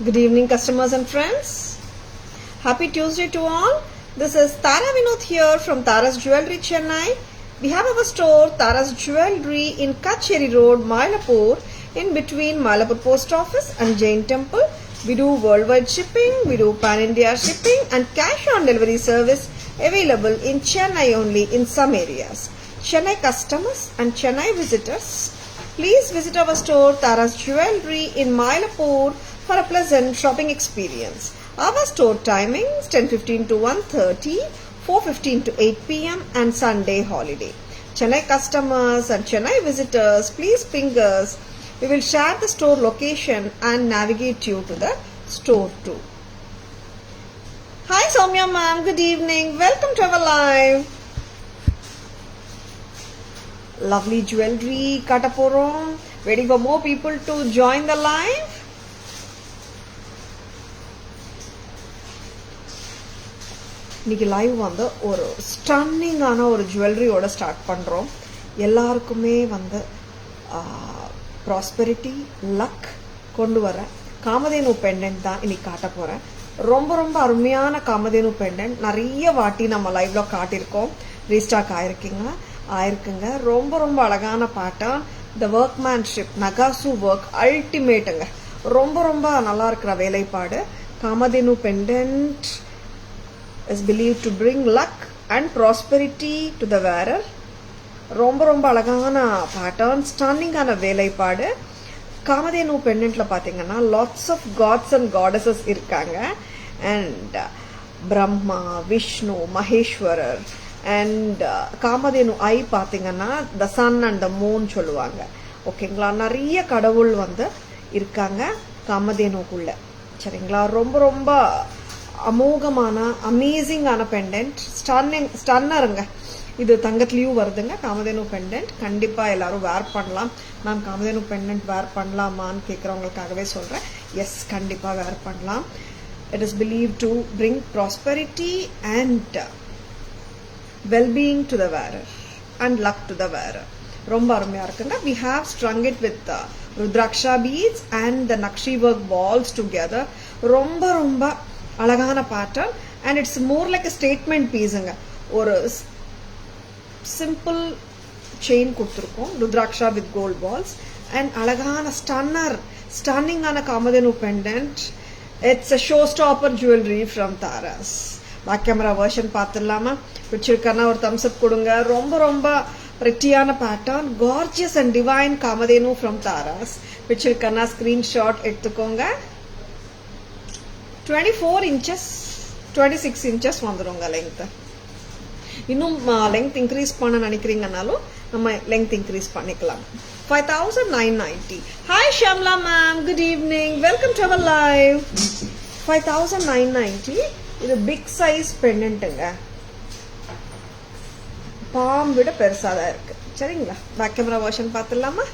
Good evening, customers and friends. Happy Tuesday to all. This is Tara Vinod here from Tara's Jewelry, Chennai. We have our store, Tara's Jewelry, in Kacheri Road, Mylapore, in between Mylapore Post Office and Jain Temple. We do worldwide shipping, we do pan-India shipping and cash on delivery service available in Chennai only in some areas. Chennai customers and Chennai visitors, please visit our store, Tara's Jewelry, in Mylapore, for a pleasant shopping experience. Our store timings 10:15 to 1:30, 4:15 to 8 p.m. and Sunday holiday. Chennai customers and Chennai visitors, please ping us. We will share the store location and navigate you to the store too. Hi Soumya ma'am, good evening. Welcome to our live. Lovely jewelry kataporom. Waiting for more people to join the live. இன்னைக்கு live வந்து ஒரு ஸ்டன்னிங்கான ஒரு ஜுவல்லரியோட start பண்ணுறோம். எல்லாருக்குமே வந்து prosperity luck கொண்டு வர Kamadhenu pendant தான் இன்னைக்கு காட்ட போகிறேன். ரொம்ப ரொம்ப அருமையான காமதேனு பெண்டன்ட் நிறைய வாட்டி நம்ம லைவ்ல காட்டியிருக்கோம். ரீஸ்டாக் ஆயிருக்குங்க. ரொம்ப ரொம்ப அழகான பேட்டர்ன். இந்த ஒர்க்மேன்ஷிப் நகாசு ஒர்க் அல்டிமேட்டுங்க. ரொம்ப ரொம்ப நல்லா இருக்கிற வேலைப்பாடு. Kamadhenu pendant is believed to bring luck and prosperity to the wearer. ரொம்ப ரொம்ப அழகான பேட்டர்ன், ஸ்டன்னிங்கான வேலைப்பாடு. காமதேனு பெண்டன்ட்ல பார்த்தீங்கன்னா lots of gods and goddesses இருக்காங்க. அண்ட் பிரம்மா, விஷ்ணு, மகேஸ்வரர் அண்ட் காமதேனு ஐ பார்த்தீங்கன்னா the sun and the moon சொல்லுவாங்க. ஓகேங்களா, நிறைய கடவுள் வந்து இருக்காங்க காமதேனுக்குள்ள. சரிங்களா, ரொம்ப ரொம்ப அமோகமான அமேசிங்கான பெண்டன்ட், ஸ்டன்னருங்க. இது தங்கத்துலேயும் வருதுங்க காமதேனு பெண்டன்ட். கண்டிப்பாக எல்லாரும் வேர் பண்ணலாம். மேம் காமதேனு பெண்டன்ட் வேர் பண்ணலாமான்னு கேட்குறவங்களுக்காகவே சொல்கிறேன். எஸ், கண்டிப்பாக வேர் பண்ணலாம். It is believe to bring prosperity and wellbeing to the wearer and luck to the wearer. ரொம்ப அருமையாக இருக்குங்க. We have strung it with rudraksha beads and the nakshi work balls together. ரொம்ப ரொம்ப அழகான pattern and it's more like a statement பீஸுங்க. ஒரு simple chain கொடுத்துருக்கோம், rudraksha with gold balls and அழகான ஸ்டன்னிங்கான Kamadhenu pendant. It's a show stopper jewellery from Tara's. Back camera version பார்த்துடலாமா? பிடிச்சிருக்கானா ஒரு தம்ஸ் அப் கொடுங்க. ரொம்ப ரொம்ப பிரிட்டியான pattern, gorgeous and divine Kamadhenu from Tara's. பிடிச்சிருக்கானா ஸ்கிரீன்ஷாட் எடுத்துக்கோங்க. 24 inches 26 inches வந்துருங்க லெங்த். இன்னும் லெங்த் இன்க்ரீஸ் பண்ண நினைக்கிறீங்கனாலும் நம்ம லெங்த் இன்க்ரீஸ் பண்ணிக்கலாம். 5990. Hi Shamla ma'am, good evening. Welcome to our live. 5990. இது பிக் சைஸ் பெண்டன்ட்டுங்க. பாம் விட பெருசாக தான் இருக்கு. சரிங்களா, பேக் கேமரா வெர்ஷன் பார்த்துடலாமா?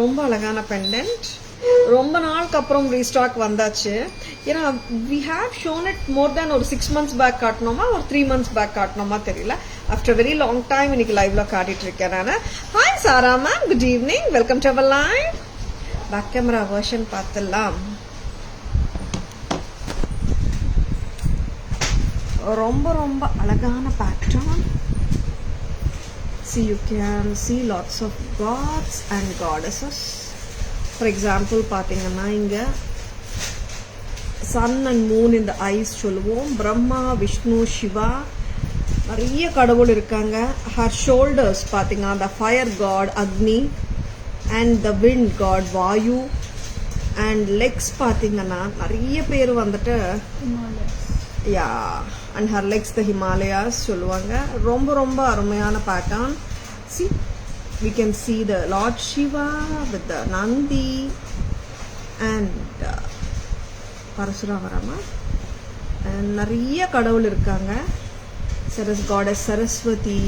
ரொம்ப அழகான பெண்டன்ட். ரொம்ப நாளுக்கு அப்புறம் ரீஸ்டாக் வந்தாச்சு. ஏன்னா we have shown it more than ஒரு 6 months பேக் காட்டணுமா ஒரு 3 months பேக் காட்டணுமா தெரியல. ஆஃப்டர் வெரி லாங் டைம் இன்னைக்கு லைவ்ல காட்டிட்டு இருக்கேன் நான். Hi Sara ma'am, good evening. Welcome to our live. Back camera version பார்த்துடலாம். ரொம்ப ரொம்ப அழகான pattern. See, you can see lots of gods and goddesses. For example பார்த்தீங்கன்னா இங்கே சன் அண்ட் மூன் இந்த ஐஸ் சொல்லுவோம். பிரம்மா, விஷ்ணு, சிவா, நிறைய கடவுள் இருக்காங்க. ஹர் ஷோல்டர்ஸ் பார்த்தீங்கன்னா the fire god Agni and the wind god Vayu. And legs பார்த்தீங்கன்னா நிறைய பேர் வந்துட்டு யா and her legs the Himalayas சொல்லுவாங்க. ரொம்ப ரொம்ப அருமையான pattern. See, we can see the Lord Shiva with the Nandi and Parasuramara and நிறைய கடவுள் இருக்காங்க. goddess சரஸ்வதி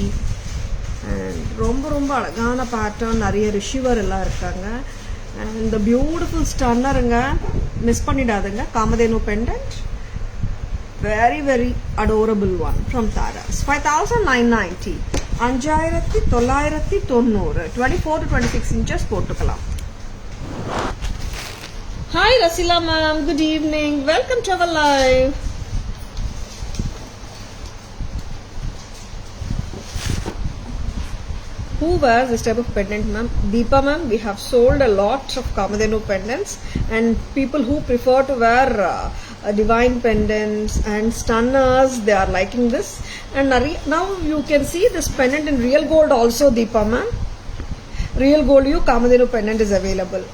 and ரொம்ப ரொம்ப அழகான பேட்டர்ன். நிறைய ரிஷிவர் எல்லாம் இருக்காங்க. and the beautiful ஸ்டன்னருங்க, மிஸ் பண்ணிடாதுங்க. Kamadhenu pendant, very very adorable one from Taras. 5990. 5990. 24 to 26 inches போட்டுக்கலாம். Hi Rasila ma'am, good evening. Welcome to our live. Who wears this type of pendant, ma'am? Deepa ma'am, we have sold a lot of Kamadhenu pendants, and people who prefer to wear divine pendants and stunners, they are liking this. And now you can see this pendant in real gold also, Deepa ma'am. Real gold Kamadhenu pendant is available.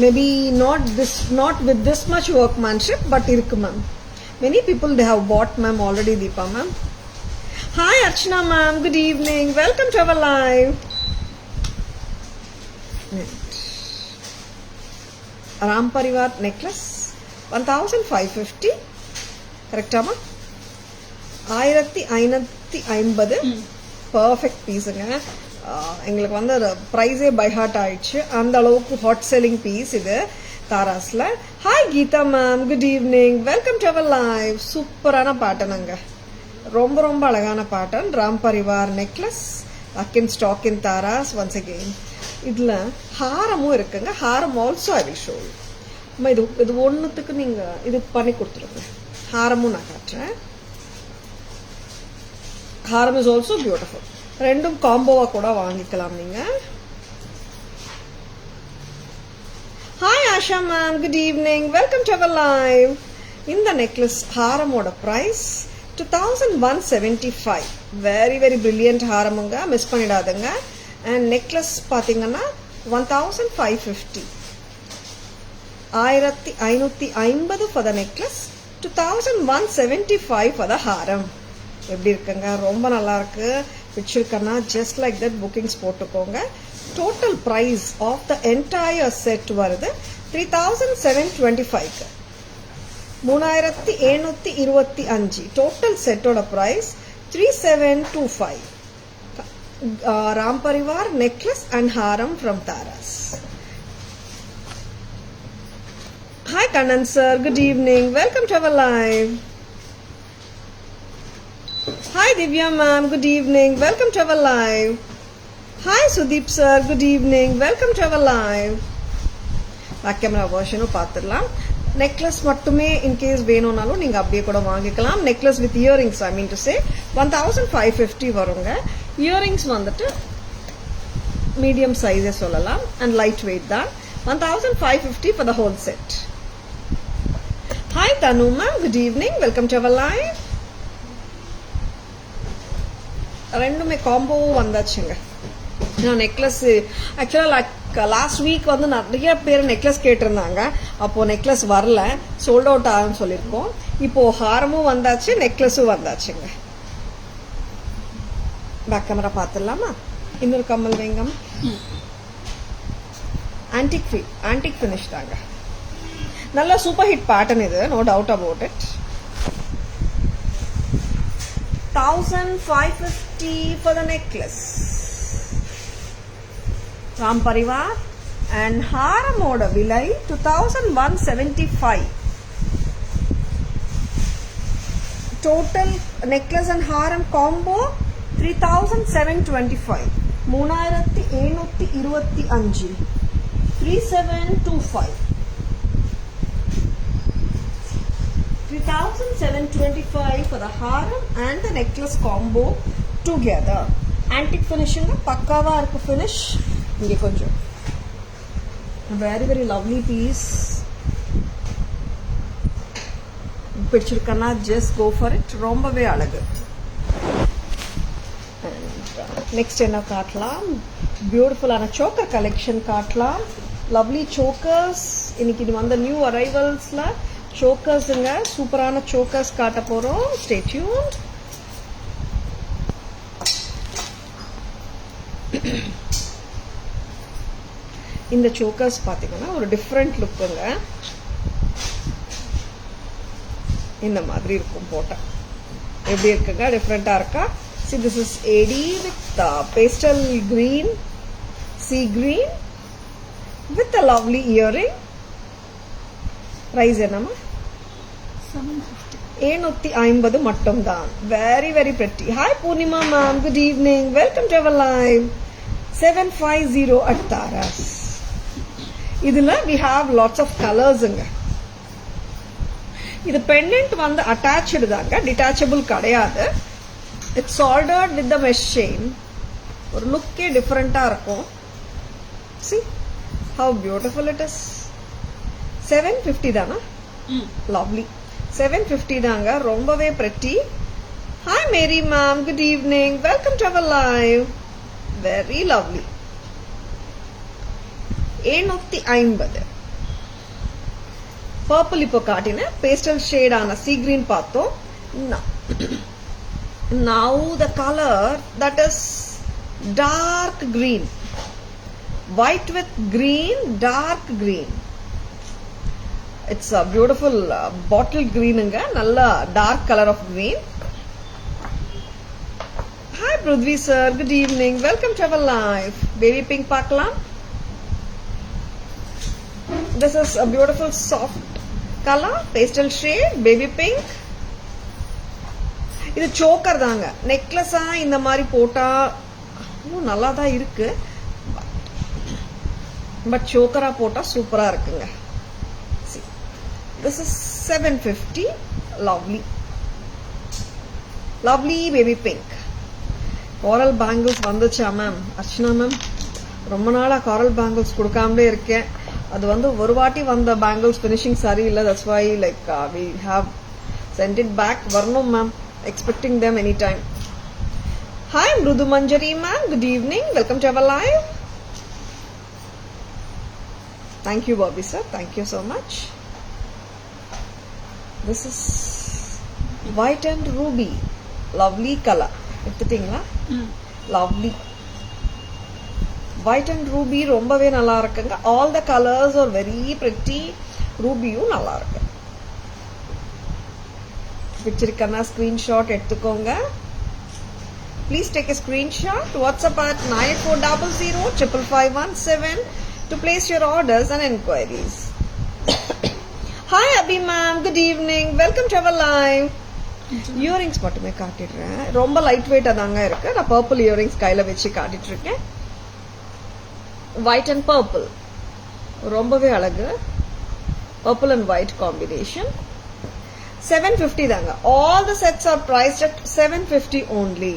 Maybe not with this much workmanship, but irukku ma'am. Many people they have bought ma'am already, Deepa ma'am. Hi Archana ma'am, good evening. Welcome to our live. Ram Parivar necklace 1550. Correct ma? 1550. Perfect piece. எங்களுக்கு வந்து ப்ரைஸே by heart ஆயிடுச்சு. அந்த அளவுக்கு hot selling piece இது தாராஸ்ல. Hi Geetha ma'am, good evening. Welcome to our live. சூப்பரான பேட்டர்னுங்க, ரொம்ப ரொம்ப அழகான pattern. Ram Parivar necklace again stock in Tara's. Once again இதில் ஹாரமும் இருக்குங்க. ஹாரம் ஆல்சோ ஐ வில் ஷோ. இது ஒன்றுத்துக்கு நீங்கள் இது பண்ணி கொடுத்துருங்க. ஹாரமும் நான் காட்டுறேன். ஹாரம் இஸ் ஆல்சோ பியூட்டிஃபுல். ரெண்டும் காம்போவாக கூட வாங்கிக்கலாம் நீங்கள். Hi Asha ma'am, good evening. Welcome to our live. இந்த நெக்லஸ் ஹாரமோட ப்ரைஸ் 2175. வெரி வெரி பிரில்லியன்ட் ஹாரமுங்க, மிஸ் பண்ணிடாதுங்க. அண்ட் நெக்லஸ் பார்த்தீங்கன்னா 1550. 1550 for the necklace, 2175 for the haaram. எப்படி இருக்குங்க? ரொம்ப நல்லா இருக்கு. பிடிச்சிருக்கன்னா ஜஸ்ட் லைக் தட் புக்கிங்ஸ் போட்டுக்கோங்க. Total price of the entire set வருது 3725. 3725. டோட்டல் செட்டோட price 3725. Ram Parivar necklace and haaram from Tara's. Hi Kannan sir, good evening. Welcome to our live. Hi Divya ma'am, good evening. Welcome to our live. Hi Sudeep sir, good evening. Welcome to our live. Back camera வெர்ஷனும் பார்த்துடலாம். Necklace மட்டுமே in case வேணும்னாலும் நீங்கள் அப்படியே கூட வாங்கிக்கலாம். Necklace with earrings I mean to say 1550 வருங்க. Earrings வந்துட்டு மீடியம் சைஸே சொல்லலாம் அண்ட் லைட் வெயிட் தான். 1550 for the whole set. Hi Tanu ma'am, good evening. Welcome to our live. ரெண்டுமே காம்போவும் வந்தாச்சுங்க. நான் நெக்லஸ் ஆக்சுவலாக லாஸ்ட் வீக் வந்து நிறைய பேர் நெக்லஸ் கேட்டிருந்தாங்க. அப்போது நெக்லஸ் வரல, சோல்ட் அவுட் ஆகுன்னு சொல்லியிருக்கோம். இப்போது ஹாரமும் வந்தாச்சு, நெக்லஸும் வந்தாச்சுங்க. பேக் கேமரா பார்த்துடலாமா? இன்னொரு கம்மல் வேங்கம். ஆன்டிக் ஃபினிஷ் தாங்க. நல்ல சூப்பர் ஹிட் பேட்டர்ன் இது, no doubt about it. 1550 for the necklace. Ram Parivar and Haramoda Vilai 2175. Total necklace and haram combo 3725. 3725. 3725. 3725 for the haram and the necklace combo together. Antique finishing பக்காவா இருக்கு finish. இங்க கொஞ்சம் very very lovely piece. பிடிச்சிருக்கனா just go for it. ரொம்பவே அழகு. Next என்ன காட்டலாம்? பியூட்டிஃபுல்லான choker collection காட்டலாம். Lovely chokers. இன்னைக்கு இது வந்த நியூ அரைவல்ஸ்ல சோக்கர்ஸுங்க. சூப்பரான சோக்கர்ஸ் காட்ட போறோம். Stay tuned. இந்த சோக்கர்ஸ் பாத்தீங்கன்னா ஒரு டிஃப்ரெண்ட் லுக்குங்க. இந்த மாதிரி இருக்கும் போட்டா. எப்படி இருக்குங்க? டிஃப்ரெண்டா இருக்கா? See, this is AD with pastel green, sea green with a lovely earring. Price என்னமா? 750 மட்டும் தான். Very very pretty. Hi Purnima ma'am, good evening. Welcome to our live. 750 at Taras. இதுல we have lots of colorsங்க. இது pendant வந்து attached தாங்க, detachable கிடையாது. It's soldered with the mesh chain. ஒரு லுக்கே டிஃபரெண்டா இருக்கும். See how beautiful it is. 750 தானா? Lovely. 750 தாங்க, ரொம்பவே pretty. Hi Mary ma'am, good evening. Welcome to our live. Very lovely. 750. Purple இப்போ காட்டின pastel shade ஆன sea green பார்த்தோம். Now the color that is dark green. White with green, dark green. It's a beautiful bottle green anga, nalla dark color of green. Hi Prudvi sir, good evening. Welcome to our live. Baby pink paakalam. This is a beautiful soft color, pastel shade, baby pink. இது choker தாங்க. நெக்லஸா இந்த மாதிரி போட்டா நல்லா தான் இருக்கு. But சோக்கரா போட்டா சூப்பரா இருக்குங்க. See. This is 750. Lovely. Lovely baby pink. Coral bangles வந்துச்சா மேம்? அர்ச்சனா மேம், ரொம்ப நாளா coral bangles கொடுக்காமலே இருக்கேன். அது வந்து ஒரு வாட்டி வந்த bangles finishing சரியில்லை. That's why like we have sent it back. வரணும் ma'am. Expecting them anytime. Hi Mrudu Manjari ma'am, good evening. Welcome to our live. Thank you Bobby sir, thank you so much. This is white and ruby. Lovely color. எடுத்துட்டீங்களா? Lovely. White and ruby ரொம்பவே நல்லா இருக்குங்க. All the colors are very pretty. Rubyயும் நல்லா இருக்கு. பிடிச்சிருக்கனா screenshot எடுத்துக்கோங்க. Please take a screenshot. WhatsApp at 9400 to place your orders and enquiries. Hi Abhi ma'am, good evening. Welcome to our live. Earrings மட்டுமே காட்டிடுறேன். ரொம்ப light வெயிட்டா தாங்க இருக்கு. நான் purple earrings கையில வச்சு காட்டிட்டு இருக்கேன். White and purple. ரொம்பவே அழகு. Purple and white combination. 750 தாங்க. All the sets are priced at 750 only.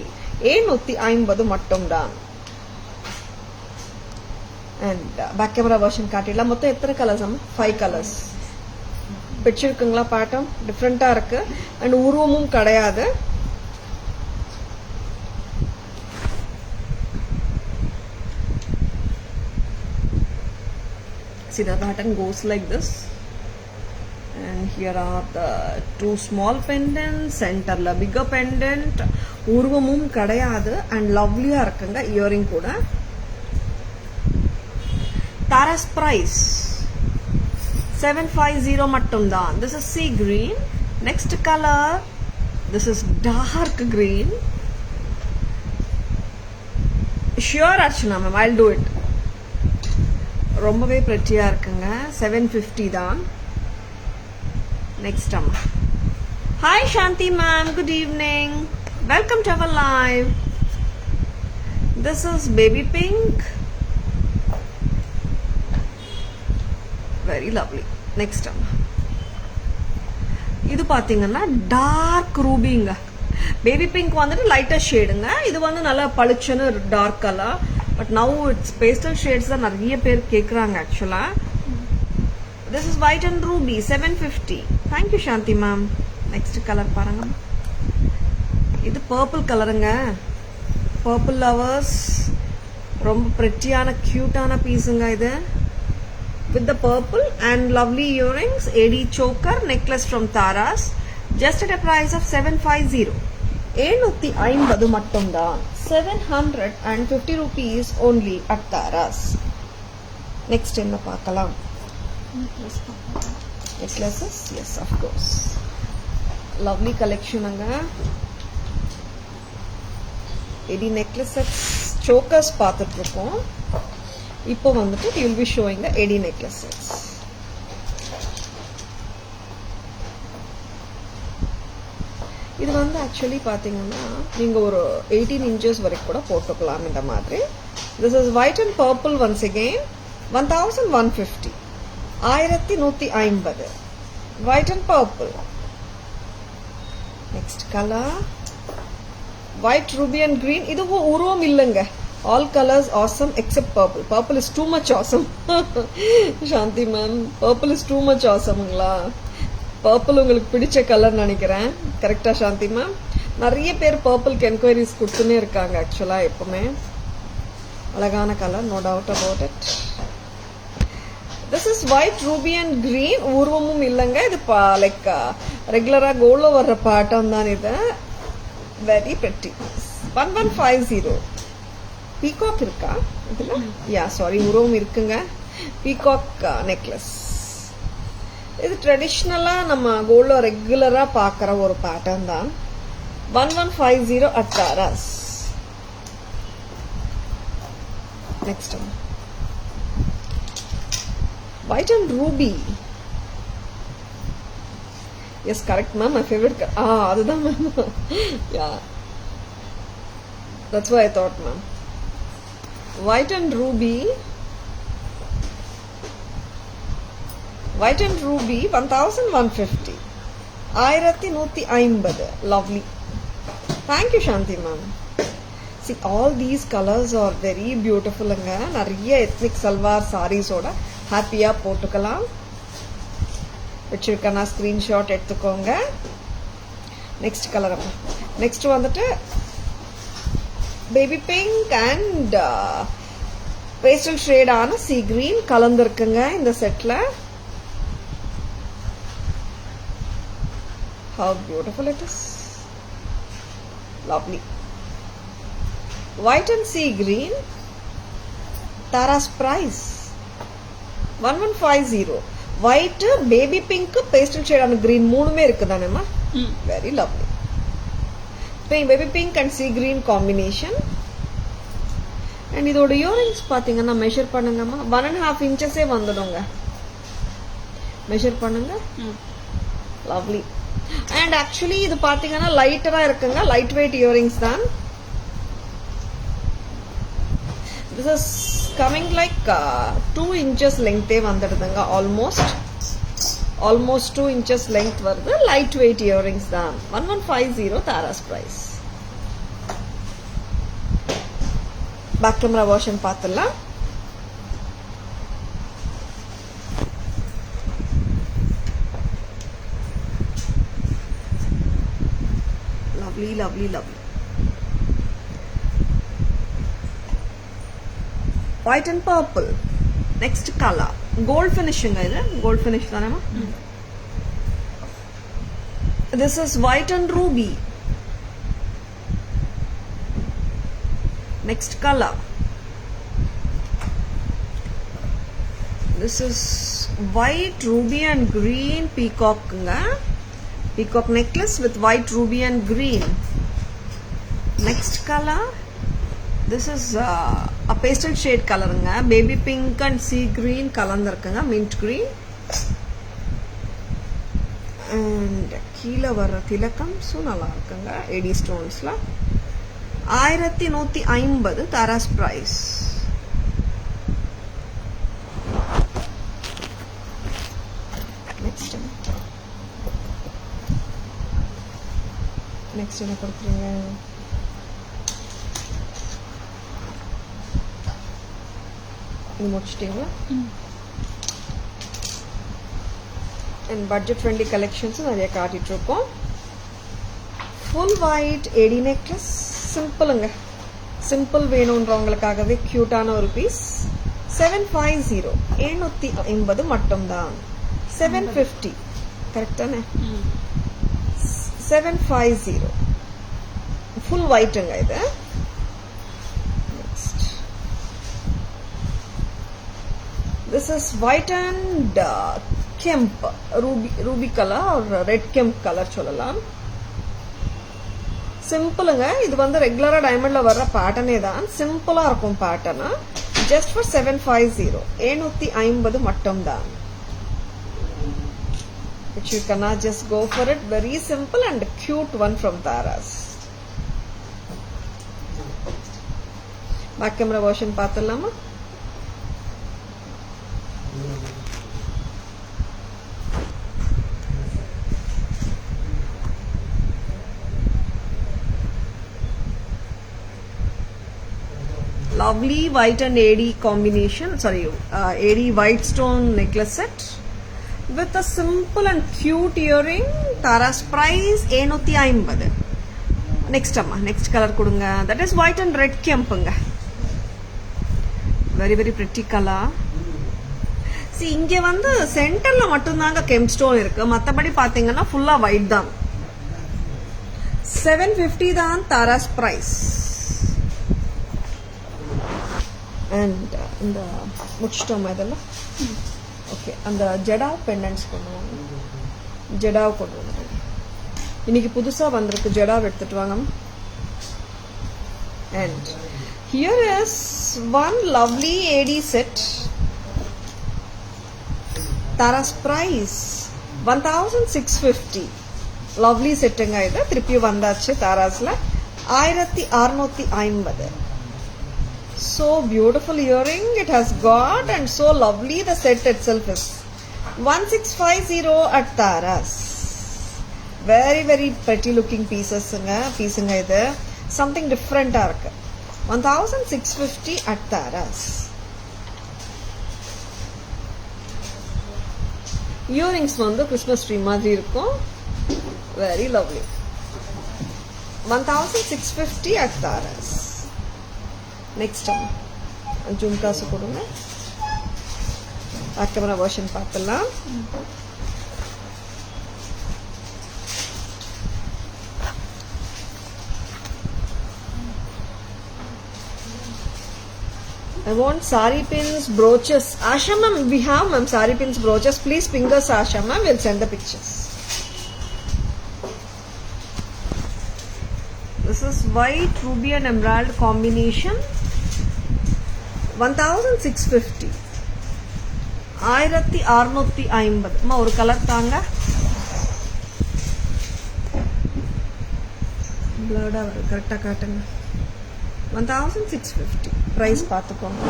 750 மட்டும் தான். And back camera version காட்டிடலாம். மொத்தம் எத்தனை கலர்ஸ் அம்மா? 5 கலர்ஸ். பிடிச்சிருக்குங்களா பேட்டர்ன்? டிஃப்ரெண்டா இருக்கு. அண்ட் உருவமும் கிடையாது. See the pattern goes like this. And here are the two small pendants, center la bigger pendant, urvamum kadayadu and lovely ah irukanga earring kuda. Tara's price 750 mattum dhaan. This is sea green. Next color, this is dark green. Sure Archana ma'am, I'll do it. ரொம்பவே pretty-ஆ இருக்குங்க. 750 தான். Next time. Hi Shanti ma'am, good evening. Welcome to our live. This is baby pink. Very lovely. Next time. இது பாத்தீங்கன்னா dark ரூபிங்க. Baby pink வந்துட்டு lighter ஷேடுங்க. இது வந்து நல்லா பளிச்சுன்னு dark colour. But now it's pastel shades தான் நிறைய பேர் கேட்குறாங்க ஆக்சுவலா. This is white and ruby, 750. Thank you Shanti ma'am. Next color பாருங்க. இது purple கலருங்க. Purple lovers. ரொம்ப pretty-ஆன cute-ஆன பீஸுங்க இது. With the purple and lovely earrings, AD choker, necklace from Tara's. Just at a price of 750. 750 மட்டும் தான். 750 rupees only at Tara's. Next என்ன பார்க்கலாம்? Necklaces, yes of course. Lovely collection anga. Edi necklace sets, chokers பார்த்துட்டு இருக்கோம். இப்போ வந்துட்டு we will be showing the Edi necklace sets. இது வந்து ஆக்சுவலி பாத்தீங்கன்னா நீங்க ஒரு 18 inches வரைக்கும் கூட போட்டுக்கலாம் இந்த மாதிரி. This is white and purple once again. 1150. 1150. White and purple. Next color. White, ruby and green. இது உருவம் இல்லைங்க. All colors awesome except purple. Purple is too much awesome. Shanti ma'am, purple is too much awesomeங்களா? Purple உங்களுக்கு பிடிச்ச colour நினைக்கிறேன். கரெக்டா சாந்தி ma'am? நிறைய பேர் பர்பிள்க்கு என்கொயரிஸ் கொடுத்துன்னே இருக்காங்க. ஆக்சுவலா எப்பவுமே அழகான colour, no doubt about it. This is white, ruby and green. உருவமும் இல்லைங்க. இது லைக் ரெகுலரா கோல்ட்ல வர்ற பேட்டர்ன் தான் இது. Very pretty. 1150. பீகாக் இருக்கா இதுல? யா சாரி, உருவம் இருக்குங்க. Peacock necklace. இது ட்ரெடிஷ்னலா நம்ம கோல்ட்ல ரெகுலரா பாக்குற ஒரு பேட்டர்ன் தான். 1150 at Taras. Next one. White and ruby. Yes, correct ma'am. My favorite. அதுதான் ma'am. Yeah. That's why I thought ma'am. White and ruby. White and ruby 1150. 1150. Lovely. Thank you Shanti ma'am. See, all these colors are very beautiful anga. Nariya ethnic salwar sarees oda happy ah போட்டுக்கலாம். வெச்சிருக்கனா screenshot எடுத்துக்கோங்க. Next colour அப்ப. Next வந்துட்டு baby pink and pastel shade ஆன சீ green கலந்துருக்குங்க இந்த செட்ல. How beautiful it is. Lovely. White and sea green. Tara's price 1150. White, baby pink, pastel shade and green மூணுமே இருக்குதானேமா? Very lovely. Baby pink and sea green combination. And இதோட earrings பாத்தீங்கன்னா measure பண்ணுங்கம்மா. 1.5 inches வந்துடுங்க. Measure பண்ணுங்க. Lovely. And actually இது பாத்தீங்கன்னா லைட்டரா இருக்குங்க. லைட் வெயிட் இயரிங்ஸ் தான். This is coming like 2 inches length வந்துடுதுங்க. almost 2 inches length வருது. லைட் வெயிட் இயரிங்ஸ் தான். 1150 Tara's price. Back camera version பார்த்துடலாம். Lovely. White and purple. Next color. Gold finishing இது. Gold finish தானேமா? This is white and ruby. Next color. This is white, ruby and green peacock nga. Peacock necklace with white, ruby and green. Next color. This is a pastel shade color nga. Baby pink and sea green கலந்திருக்குங்க. mint green. And கீழ வர திலகம் நல்லா இருக்குங்க. AD stonesல 1150 Tara's price. Next என்ன கொடுக்குறீங்க? இது முடிச்சிட்டீங்களா? And budget friendly கலெக்ஷன்ஸும் நிறைய காட்டிட்டு இருக்கோம். ஃபுல் ஒயிட் ஏடி நெக்லஸ். சிம்பிளுங்க. சிம்பிள் வேணுன்றவங்களுக்காகவே கியூட்டான ஒரு பீஸ். 750. 750 மட்டும்தான். 750 கரெக்டானே? 750. ஃபுல் ஒயிட்டுங்க இது. Next this is white and kemp ruby colour ஒரு ரெட் கெம்ப் கலர் சொல்லலாம். சிம்பிளுங்க. இது வந்து ரெகுலரா டைமண்ட்ல வர்ற பேட்டர்னே தான். சிம்பிளா இருக்கும் பேட்டர்ன். Just for 750. 750 மட்டும்தான். Which you can just go for it. Very simple and cute one from Tara's. Back camera version பார்த்துடலாமா? lovely white and AD combination, sorry, AD white stone necklace set with a simple and cute earring. Tara's price 750. Next amma, next color kudunga. That is white and red kempunga. Very very pretty color. See, இங்க வந்து சென்டர்ல மட்டும் தாங்க gem stone இருக்கு. மத்தபடி பாத்தீங்கன்னா ஃபுல்லா white தான். 750 தான் Tara's price. And இந்த முடிச்சிட்டோம் இதெல்லாம். ஓகே, அந்த ஜெடாவ் பெண்டன்ட்ஸ் கொண்டு வாங்க. ஜெடாவ் கொண்டு வாங்க. இன்னைக்கு புதுசா வந்திருக்கு, ஜெடாவ் எடுத்துட்டு வாங்க. And here is one lovely AD set. Tara's price 1650. Lovely setting இது திருப்பி வந்தாச்சு தாராஸ்ல 1650. So beautiful earring it has got, and so lovely the set itself is. 1650 at Tara's. Very very pretty looking pieces பீஸுங்க இது. Something different ஆ இருக்கு. 1650 at Tara's. Earrings வந்து Christmas tree மாதிரி இருக்கும். Very lovely. 1650 at Tara's. Next one. Jhumkas கொடுங்க. Back camera version பார்க்கலாம். I want sari pins, brooches. Asha ma'am, we have ma'am sari pins, brooches. Please ping us Asha ma'am, we'll send the pictures. This is white, ruby and emerald combination. 1650. 1650. Ma ஒரு colour தாங்க. Blurred ஆ வருது, கரெக்டா காட்டுங்க. 1650. Price பார்த்துக்கோங்க.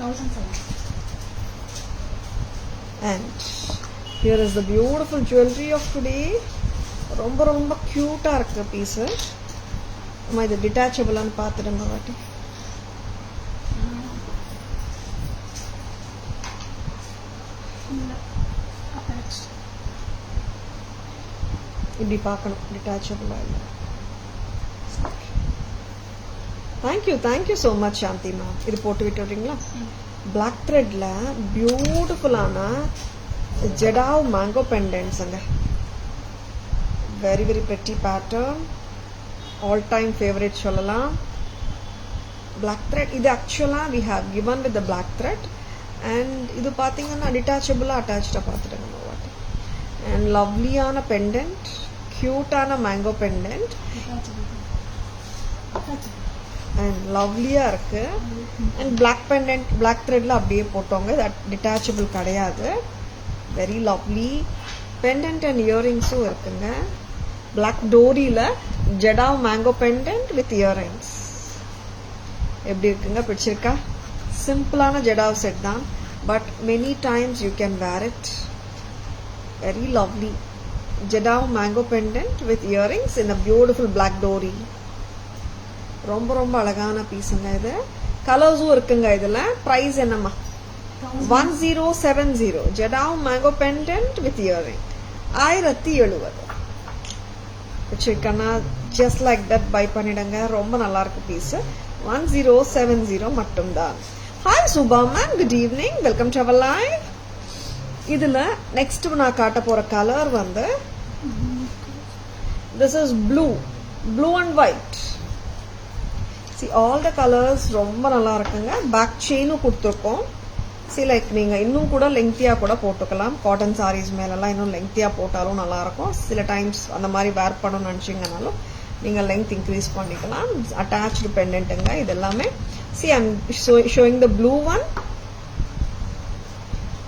1700. And here is the beautiful jewelry of today. ரொம்ப ரொம்ப கியூட்டா இருக்கு பீஸ். அம்மா இது டிட்டாச்சபிளான்னு பார்த்துடுங்க வாட்டி. இப்படி பார்க்கணும், டிட்டாச்சபிளா இல்லை. Thank you so much Shanti ma'am. இது போட்டு விட்டுறீங்களா? பிளாக் த்ரெட்ல பியூட்டிஃபுல்லான ஜெடாவ் மேங்கோ பெண்டன்ட்ஸுங்க. Very very pretty pattern. All time favorite சொல்லலாம். Black thread இது ஆக்சுவலா we have given with the black thread, and இது பாத்தீங்கன்னா டிட்டாச்சபிளா அட்டாச்டா பார்த்துடுங்க வாட்டி. And lovelyயான pendant, cuteஆன mango pendant. And lovelyயா இருக்கு. And black pendant, black threadல அப்படியே போட்டோங்க. that detachable கிடையாது. Very lovely pendant and earrings இருக்குங்க. Black doryல jadau mango pendant with earrings. எப்படி இருக்குங்க, பிடிச்சிருக்கா? சிம்பிளான ஜெடாவ் செட் தான், but many times you can wear it. Very lovely jadau mango pendant with earrings in a beautiful black dori. ரொம்ப ரொம்ப அழகான பீஸுங்க இது. கலர்ஸும் இருக்குங்க இதுல. பிரைஸ் என்னம்மா? 1070. Jadau mango pendant with earring 1070. வச்சிருக்கேன்னா ஜஸ்ட் லைக் தட் பை பண்ணிடுங்க. ரொம்ப நல்லா இருக்கு பீஸ். 1070 மட்டும்தான். Hi Shubha ma'am, good evening, welcome to our live. இதுல நெக்ஸ்ட் நான் காட்ட போற கலர் வந்து this is blue and white. see all the colors ரொம்ப நல்லா இருக்குங்க. பேக் செயினும் கொடுத்துருக்கோம். see like நீங்க இன்னும் கூட லெங்தியா கூட போட்டுக்கலாம். காட்டன் சாரீஸ் மேலெல்லாம் இன்னும் லெங்தியா போட்டாலும் நல்லா இருக்கும். சில டைம்ஸ் அந்த மாதிரி வேர் பண்ணணும்னு நினைச்சீங்கனாலும் நீங்க லெங்த் இன்க்ரீஸ் பண்ணிக்கலாம். அட்டாச்டு பெண்டன்ட்டுங்க இது எல்லாமே. see I'm showing the blue one.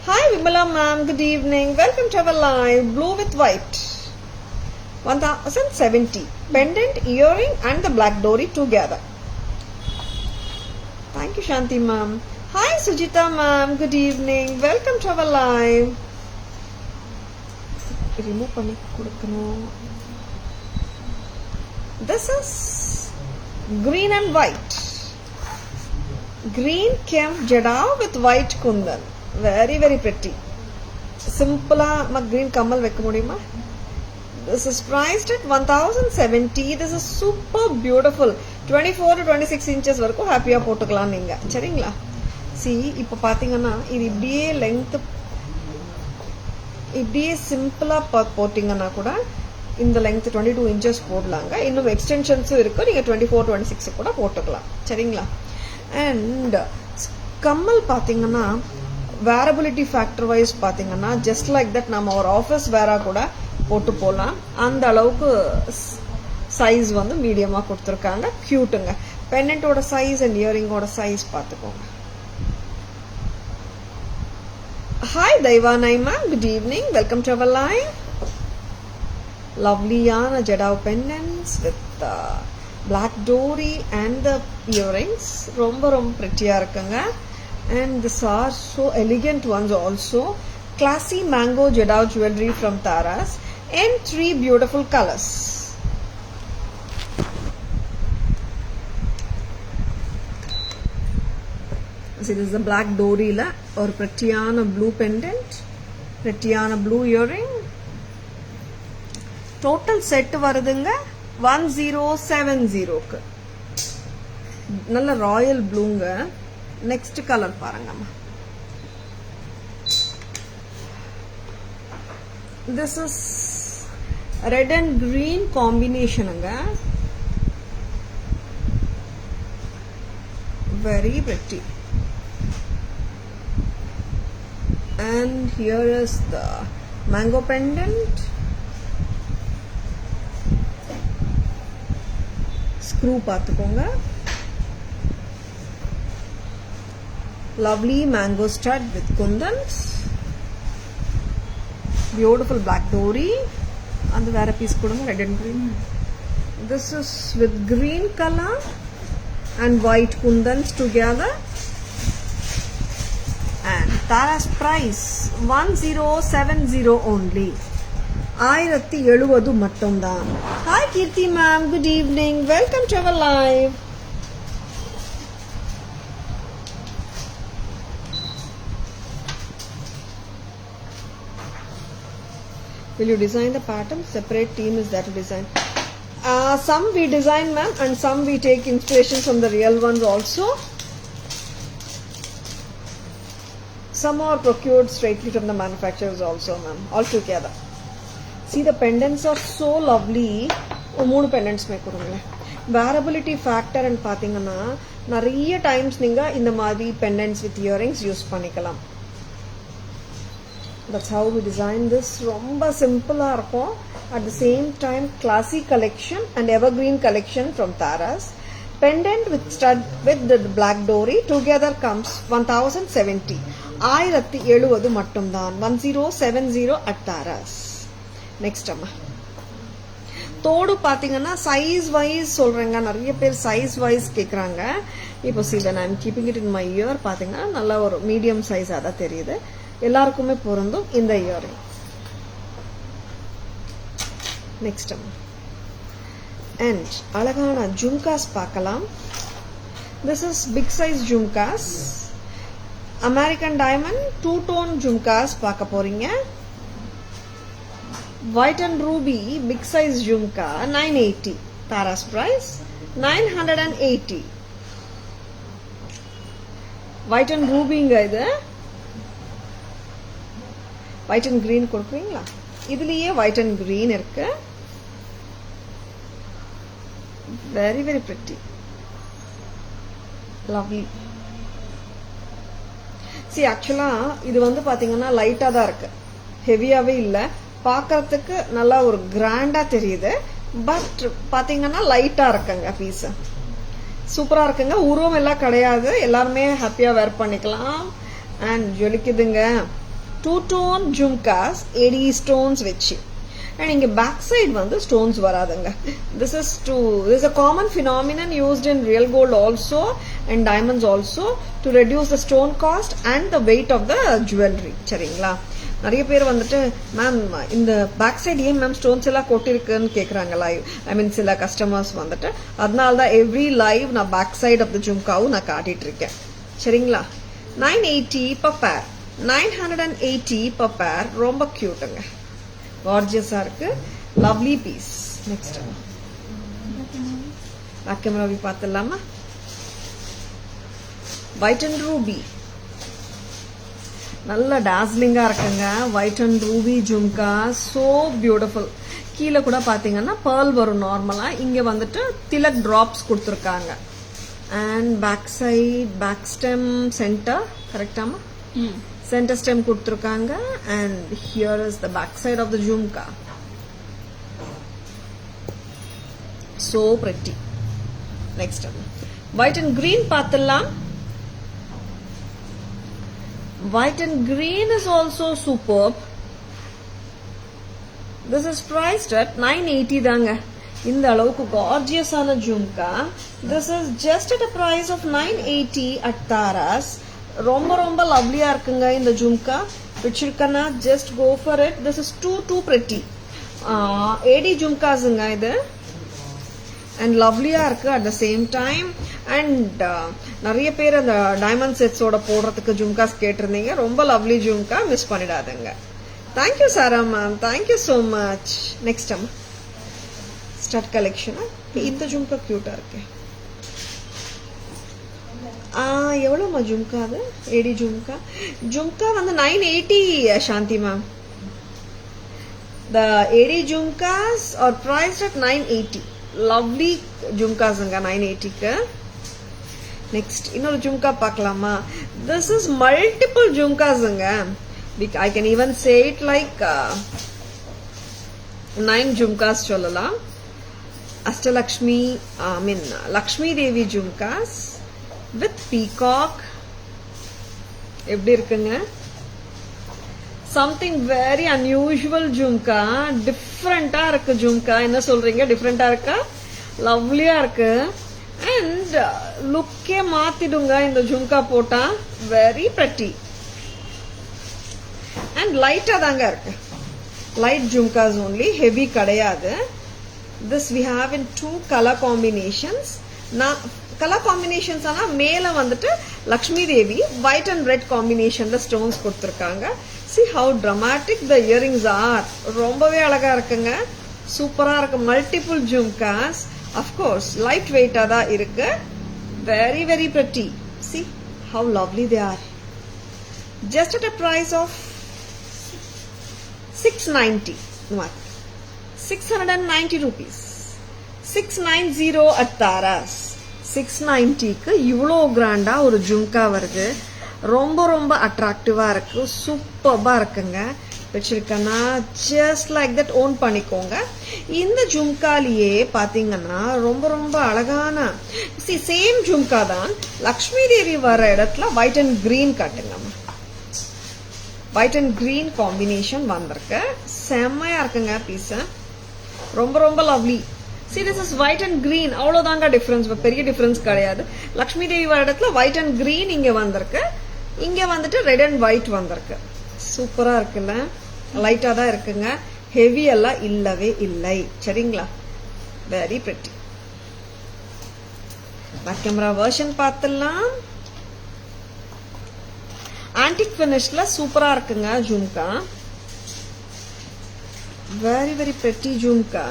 hi Vimala ma'am, good evening, welcome to our live. blue with white 1070. pendant, earring and the black dory together. thank you Shanti ma'am. hi Sujita ma'am, good evening, welcome to our live. remove பண்ணி கொடுக்கணும். this is green and white. green kemp jada with white kundan. Very very pretty. Simple green kamal vekka mudiyuma. This is priced at 1070. This is super beautiful. 24 to 26 inches வரைக்கும் ஹாப்பியா போட்டுக்கலாம் நீங்க. சரிங்களா? See இப்போ பாத்தீங்கன்னா இது இப்படியே லெங்த் இப்படியே சிம்பிளா போட்டிங்கன்னா கூட இந்த லெங்த் 22 inches போடலாங்க. இன்னும் எக்ஸ்டென்ஷன்ஸும் இருக்கு. நீங்க 24 26 கூட போட்டுக்கலாம். சரிங்களா? அண்ட் கம்மல் பாத்தீங்கன்னா வேரபிலிட்டி ஃபேக்டர் வைஸ் பாத்தீங்கன்னா ஜஸ்ட் லைக் தட் நம்ம ஒரு ஆஃபீஸ் வேரா கூட போட்டு போகலாம். அந்த அளவுக்கு சைஸ் வந்து மீடியமா கொடுத்துருக்காங்க. கியூட்டுங்க. பெண்டன்ட்டோட சைஸ் அண்ட் இயரிங்கோட சைஸ் பார்த்துக்கோங்க. Hi Deiva Naima, good evening, welcome to our live. லவ்லியான jadau pendants with black dori and the earrings ரொம்ப ரொம்ப பிரிட்டியா இருக்குங்க. And this are so elegant ones also. Classy mango jadao jewelry from Taras in 3 beautiful colors. See, this is the black dori la or prettyana blue pendant, prettyana blue earring. Total set varudunga 1070 ku. Nalla royal blue nga. Next color paranga. This is red and green combination anga. Very pretty. And here is the mango pendant. Screw paathukonga. Lovely mango stud with kundans. Beautiful black dori. And the vera piece kodunga, red and green. This is with green color and white kundans together. And Tara's price 1070 only. 1070 mattumdan. Hi Kirti ma'am, good evening, welcome to our live. Will you design the pattern? Separate team is there to design. Some we design, ma'am, and some we take inspiration from the real ones also. Some are procured straightly from the manufacturers also, ma'am. All together. See, the pendants are so lovely. Moonu pendants me kurunga. Variability factor and pathingana nariya times ninga indha maadhi pendants with earrings use panikalam. That's how we design this. Romba simple irukkom. At the same time classy collection and evergreen collection from Taras. Pendant with stud with the black dori together comes 1070. 1070 mattumdan. 1070 at Taras. Next amma. தோடு பாத்தீங்கன்னா size wise சொல்றேங்க. நிறைய பேர் size wise கேக்குறாங்க. இப்போ see when I'm keeping it in my ear பாத்தீங்கன்னா நல்ல ஒரு மீடியம் சைஸா தான் தெரியுது. எல்லாருக்குமே பொருந்தும் இந்த இயரிங். நெக்ஸ்ட் அண்ட் அழகான ஜும்காஸ் பார்க்கலாம். This is big size jhumkas. American diamond 2 tone jhumkas பார்க்க போறீங்க. White and ruby big size jhumka 980. Tara's price 980. White and ரூபிங்க இது. ஒயிட் அண்ட் கிரீன் கொடுக்குறீங்களா? இதுலயே ஒயிட் அண்ட் கிரீன் இருக்கு. Very very pretty, lovely. See ஆக்சுவலா இது வந்து பாத்தீங்கன்னா லைட்டா தான் இருக்கு, ஹெவியாவே இல்ல. பாக்கிறதுக்கு நல்லா ஒரு கிராண்டா தெரியுது. பட் பாத்தீங்கன்னா லைட்டா இருக்குங்க. பீஸ் சூப்பரா இருக்குங்க. உருவம் எல்லாம் கிடையாது, எல்லாருமே ஹாப்பியா வேர் பண்ணிக்கலாம். அண்ட் ஜொலிக்குதுங்க. 2 tone jhumkas 80 stones வெச்சு. அண்ட் இங்க பேக் சைடு வந்து ஸ்டோன்ஸ் வராதுங்க. This is a common phenomenon used in real gold also and diamonds also to reduce the stone cost and the weight of the jewelry. சரிங்களா? நிறைய பேர் வந்துட்டு ma'am இந்த back side ஏன் ma'am stones எல்லாம் கொட்டிருக்குன்னு கேக்குறாங்க லைவ். ஐ மீன் சில கஸ்டமர்ஸ் வந்துட்டு. அதனால தான் எவ்ரி லைவ் நான் பேக் சைடு ஆஃப் த ஜும்காவும் நான் காட்டிட்டு இருக்கேன். சரிங்களா? 980 per pair. 980 per pair. ரொம்ப கியூட்டுங்க, கார்ஜியஸா இருக்கு, lovely piece. Next back camera பார்த்துடலாமா? ஒயிட் அண்ட் ரூபி நல்ல டாஸ்லிங்கா இருக்குங்க. White and ruby jhumka, so beautiful. கீழே கூட பாத்தீங்கன்னா பேர்ல் வரும் நார்மலா, இங்க வந்துட்டு திலக் டிராப்ஸ் கொடுத்துருக்காங்க. And back side, back stem, center கரெக்டாமா? சென்டர் ஸ்டெம் கொடுத்துருக்காங்க. And here is the back side of the jhumka. So pretty. Next white and green பார்த்துடலாம். White and green is also superb. This is priced at 980 தாங்க. இந்த அளவுக்கு gorgeous ஆன jhumka. This is just at a price of 980 at Taras. ரொம்ப ரொம்ப லவ்லியா இருக்குங்க இந்த jhumka. பிடிச்சிருக்கனா just go for it. This is too pretty. AD ஜும்காஸ்ங்க இது. அண்ட் லவ்லியா இருக்கு at the same time. And நிறைய பேர் அந்த டைமண்ட் செட்ஸோட போடுறதுக்கு ஜும்காஸ் கேட்டிருந்தீங்க. ரொம்ப லவ்லி ஜும்கா, மிஸ் பண்ணிடாதுங்க. Thank you Sara ma'am, thank you so much. Next அம்மா ஸ்டட் கலெக்ஷன். இந்த ஜும்கா கியூட்டா இருக்கு. எவ்வளோம்மா ஜும்கா அது? ஏடி ஜும்கா. ஜும்கா வந்து 980 Shanti ma'am. The AD jhumkas are priced at 980. Lovely ஜும்காஸ்ங்க 980க்கு. நெக்ஸ்ட் இன்னொரு ஜும்கா பார்க்கலாமா? திஸ் இஸ் மல்டிபிள் ஜும்காஸ்ங்க. I can even say it like 9 jhumkas சொல்லலாம். Ashtalakshmi, I mean Lakshmi Devi jhumkas with peacock. எப்படி இருக்குங்க? சம்திங் வெரி அன்யூஷுவல் ஜும்கா, டிஃப்ரெண்டா இருக்கு ஜும்கா. என்ன சொல்றீங்க? டிஃப்ரெண்டா இருக்கா? லவ்லியா இருக்கு. அண்ட் லுக்கே மாத்திடுங்க இந்த ஜும்கா போட்டா. வெரி பிரிட்டி அண்ட் லைட்டா தாங்க இருக்கு. லைட் ஜும்காஸ் ஓன்லி, ஹெவி கிடையாது. This we have in 2 colour combinations. Colour combinations ஆனா மேல வந்துட்டு Lakshmi Devi white and red காம்பினேஷன்ல ஸ்டோன்ஸ் கொடுத்துருக்காங்க. See how dramatic the earrings are. ரொம்பவே அழகா இருக்குங்க, சூப்பரா இருக்கு. Multiple jhumkas, of course light வெயிட்டா தான் இருக்கு. very very pretty. See how lovely they are. Just at a price of 690. 690 rupees. 690 at Taras. 690க்கு இவ்வளோ கிராண்டா ஒரு ஜும்கா வருது. ரொம்ப ரொம்ப அட்ராக்டிவா இருக்கு, சூப்பர்பா இருக்குங்க. வச்சிருக்கேன்னா ஜஸ்ட் லைக் தட் ஓன் பண்ணிக்கோங்க. இந்த ஜும்காலியே பாத்தீங்கன்னா ரொம்ப ரொம்ப அழகான சேம் ஜும்கா தான். லக்ஷ்மி தேவி வர இடத்துல ஒயிட் அண்ட் கிரீன் காட்டுங்கம்மா. ஒயிட் அண்ட் கிரீன் காம்பினேஷன் வந்திருக்கு, செம்மையா இருக்குங்க பீஸ். ரொம்ப ரொம்ப lovely. See, this is white and green. அவ்வளவுதாங்க டிஃபரன்ஸ், பெரிய டிஃபரன்ஸ் கிடையாது. லக்ஷ்மி தேவி வர இடத்துல ஒயிட் அண்ட் கிரீன் இங்க வந்திருக்கு, இங்க வந்துட்டு ரெட் அண்ட் ஒயிட் வந்திருக்கு. சூப்பரா இருக்குல்ல, லைட்டா தான் இருக்குங்க, ஹெவி எல்லாம் இல்லவே இல்லை. சரிங்களா? Very pretty. Back camera version பார்த்துடலாம். ஆன்டிக் ஃபினிஷ்ல சூப்பரா இருக்குங்க jhumka. Very very pretty jhumka.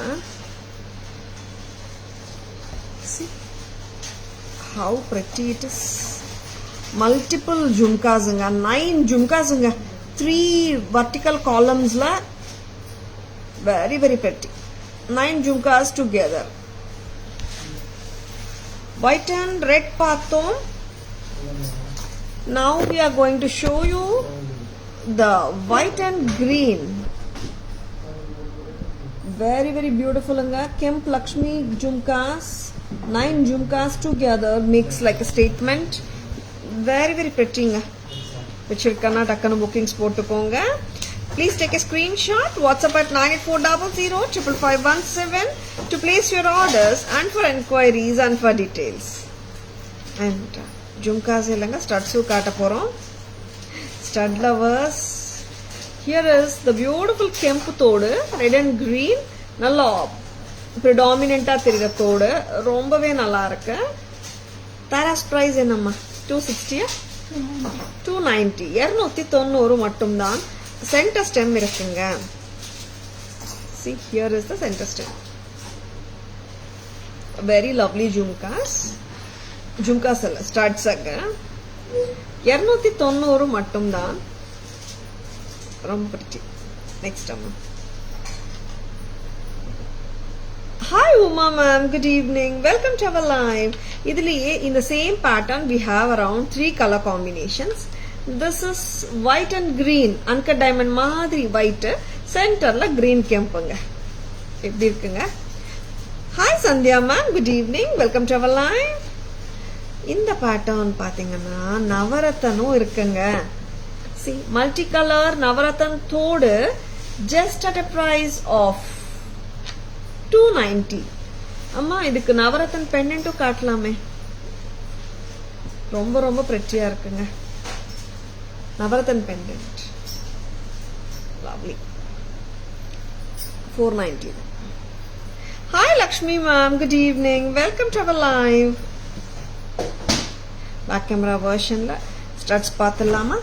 How pretty it is. Multiple jumkasங்க, 9 jumkasங்க, 3 vertical columnsல. Very very pretty. 9 jumkas together. White and red பார்த்தோம். Now we are going to show you the white and green. Very very beautiful anga. Kemp Lakshmi jumkas. 9 jumkas together makes like a statement. Very very pretty nga. Vichirkana takkana bookings potukonga. Please take a screenshot. WhatsApp at 9840055517 to place your orders and for enquiries and for details. And jumkas illanga studs kaata porom. Stud lovers, here is the beautiful kempu thodu, red and green. Nalla predominant தெரிகிற தோடு, ரொம்பவே நல்லா இருக்கு. Tara's price என்னம்மா? 260 290 290 மட்டும்தான் centre stem இருக்குங்க. see here is the center stem. very lovely jhumkas alla studs aga 290 மட்டும்தான். ரொம்ப pretty. next amma. Hi Uma ma'am, good evening. Welcome to our live. Idliye in the same pattern we have around 3 color combinations. This is white and green. Uncut diamond மாதிரி white, centerல green kempanga. எப்படி இருக்குங்க? Hi Sandhya ma'am, good evening. Welcome to our live. இந்த pattern பாத்தீங்கன்னா நவரத்தனும் இருக்குங்க. See, multicolor navratan தோடு just at a price of 290. அம்மா இதுக்கு நவரத்தன் பெண்டன்ட்டும் காட்டலாமே. ரொம்ப ரொம்ப பிரெட்டியா இருக்குங்க navratan pendant. Lovely. 490. Hi Lakshmi ma'am, good evening. Welcome to our live. Back camera versionல ஸ்டட்ஸ் பார்த்துடலாமா?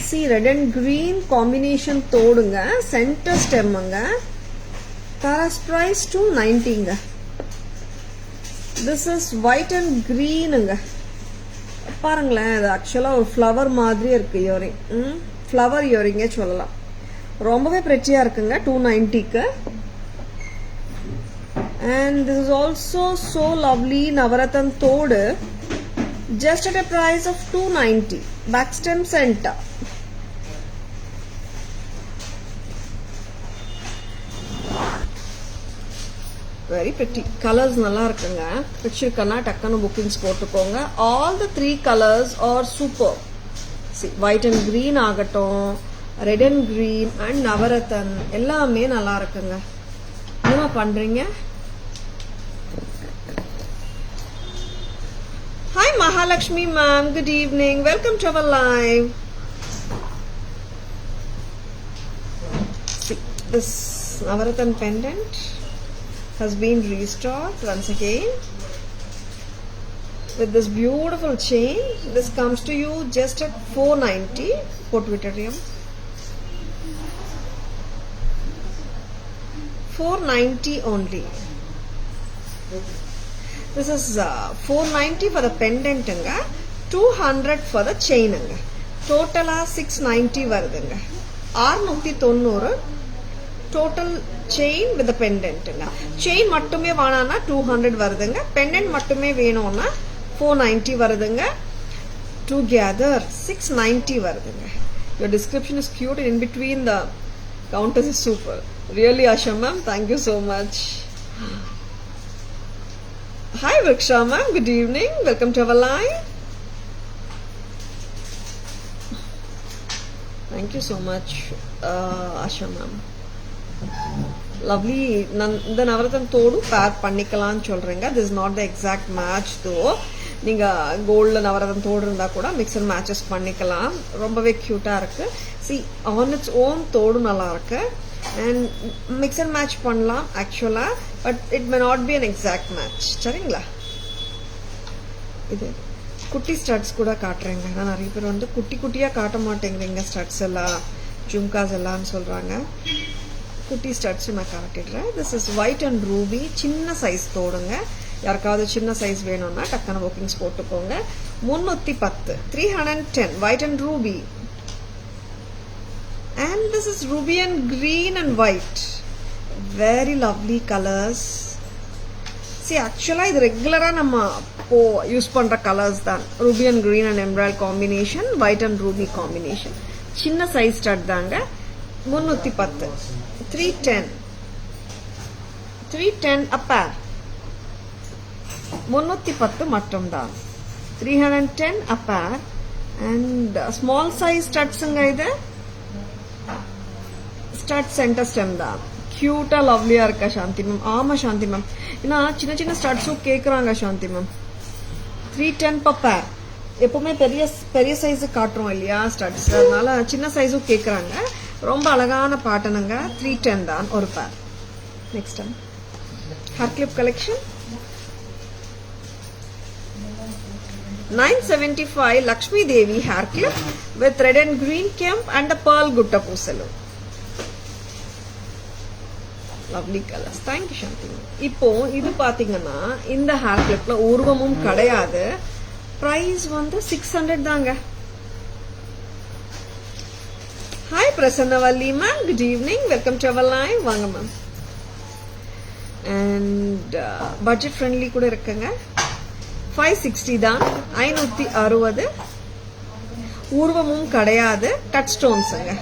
see red and green combination தோடுங்க, center stemங்க, taras price 290ங்க. this is white and greenங்க. பாருங்களேன், இது ஆக்சுவலா ஒரு ஃப்ளவர் மாதிரி இருக்கு இயரிங். ஃப்ளவர் இயரிங்கே சொல்லலாம். ரொம்பவே பிரெட்டியா இருக்குங்க 290க்கு. and this is also so lovely navratan தோடு just at a price of 290. back stem center. very pretty. colors நல்லா இருக்குங்க. பிடிச்சிருக்கனா டக்குனு bookings போட்டுக்கோங்க. all the 3 colors are super. see white and green ஆகட்டும், red and green and navratan எல்லாமே நல்லா இருக்குங்க. என்ன பண்றீங்க? Hi Mahalakshmi ma'am, good evening. Welcome to our live. see this navarathan pendant has been restocked once again with this beautiful chain. This comes to you just at 490 Potviterium. 490 only. this is 490 for the pendant anga, 200 for the chain anga. Totala 690 varudunga. 690 total chain with the pendant anga. chain மட்டுமே வானானா 200 வருதுங்க. pendant மட்டுமே வேணும்னா 490 வருதுங்க. together 690 வருதுங்க. your description is cute and in between the counters is super. really Asha ma'am, thank you so much. Hi Vriksha ma'am, good evening. Welcome to our live. Thank you so much Asha ma'am. lovely. இந்த நவரத்தன் தோடு back பண்ணிக்கலாம்னு சொல்றீங்க. this is not the exact match though. நீங்க கோல்ட்ல நவரத்தன் தோடு இருந்தா கூட mix and matches பண்ணிக்கலாம். ரொம்பவே கியூட்டா இருக்கு. see on its own தோடு நல்லா இருக்கு and mix and match பண்ணலாம் ஆக்சுவலா, but it may not be an exact match. சரிங்களா? இது குட்டி ஸ்டட்ஸ் கூட காட்டுறேங்க. நான் நிறைய பேர் வந்து குட்டி குட்டியா காட்ட மாட்டேங்கிறீங்க ஸ்டட்ஸ் எல்லாம், ஜும்காஸ் எல்லாம்னு சொல்றாங்க. குட்டி ஸ்டட்ஸ் நான் காட்டிடுறேன். this is white and ruby. சின்ன சைஸ் தோடுங்க. யாருக்காவது சின்ன சைஸ் வேணும்னா டக்குனு புக்கிங்ஸ் போட்டுக்கோங்க. 310 310 white and ruby. and this is ruby and green and white. very lovely colors. see actually இது ரெகுலரா நம்ம யூஸ் பண்ற கலர்ஸ் தான். ruby and green and emerald combination, white and ruby combination. சின்ன சைஸ் ஸ்டட் தாங்க. 310 310 310 a pair. 310 மட்டும் தான். 310 a pair. and small size studsங்க. இது ஸ்டட் சென்டர் ஸ்டெம் தான். கியூட்டா லவ்லியா இருக்கா சாந்தி மேம்? ஆமா சாந்தி மேம், ஏன்னா சின்ன சின்ன ஸ்டட்ஸும் கேக்குறாங்க சாந்தி மேம். 310 per pair. எப்பவுமே பெரிய பெரிய சைஸ் காட்டுறோம் இல்லையா ஸ்டட்ஸ், அதனால சின்ன சைஸும் கேக்குறாங்க. ரொம்ப அழகான பேட்டர்னுங்க. 310 தான் ஒரு பேர். Next hair clip collection. 975 Lakshmi Devi hair clip with red and green kemp and a pearl gutta pusalu. Lovely colors. Thank you Shantini. இப்போ இது பாத்தீங்கன்னா இந்த ஹேர் கிளிப்ல உருவமும் கிடையாது. பிரைஸ் வந்து 600 தாங்க. Hi Prasannavalli ma'am, good evening. Welcome to our live. வாங்க ma'am. And budget friendly கூட இருக்குங்க. 560 தான். 560. உருவமும் கிடையாது. Cut ஸ்டோன்ஸ்ங்க.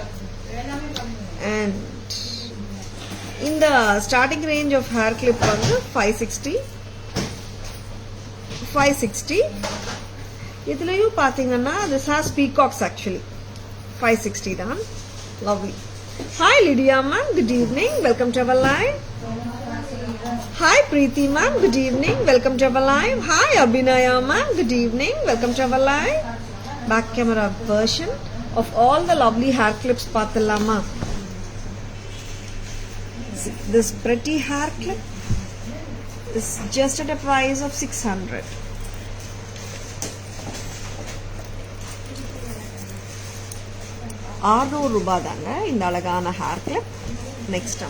And in the starting range of hair clip வந்து 560 இதுலயும் பாத்தீங்கன்னா this has peacocks actually 560 தான். Lovely. Hi Lydia ma'am, good evening, welcome to our live. Hi Preeti ma'am, good evening, welcome to our live. Hi Abhinaya ma'am, good evening, welcome to our live. Back camera version of all the lovely hair clips paathalama. This pretty hair clip is just at a price of 600. ₹600 தாங்க இந்த அழகான hair clip. Next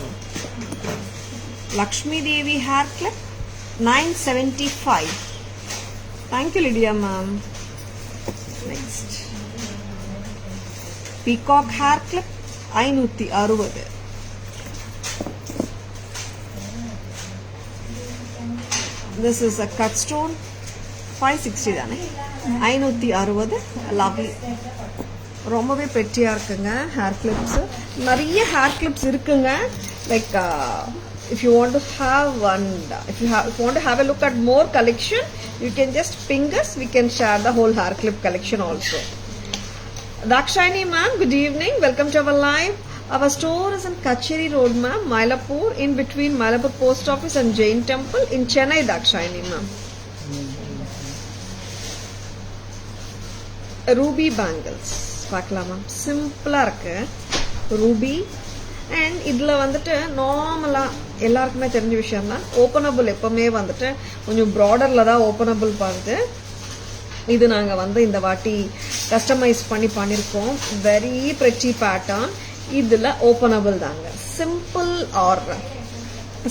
Lakshmi Devi hair clip 975. Thank you Lydia ma'am. Next peacock hair clip 560. This is a cut stone 560 தானே 560. Lovely. ரொம்பவே பெட்டியா இருக்குங்க hair clips. நிறைய hair clips இருக்குங்க. Like if you want to have one, if you want to have a look at more collection, you can just ping us. We can share the whole hair clip collection also. Dakshayani ma'am, good evening, welcome to our live. Our store is in Kacheri Road ma'am, Mylapore, in between Mylapore Post Office and Jain Temple in Chennai. Dakshayani ma'am. Ruby bangles பார்க்கலாம் ma'am. சிம்பிளாக இருக்கு Ruby. And இதில் வந்துட்டு நார்மலாக எல்லாருக்குமே தெரிஞ்ச விஷயம் தான், ஓப்பனபிள் எப்பவுமே வந்துட்டு கொஞ்சம் ப்ராடரில் தான் ஓப்பனபிள் பாருது. இது நாங்கள் வந்து இந்த வாட்டி கஸ்டமைஸ் பண்ணியிருக்கோம். Very pretty pattern. இதில் ஓப்பனபிள் தாங்க. சிம்பிள் ஆர்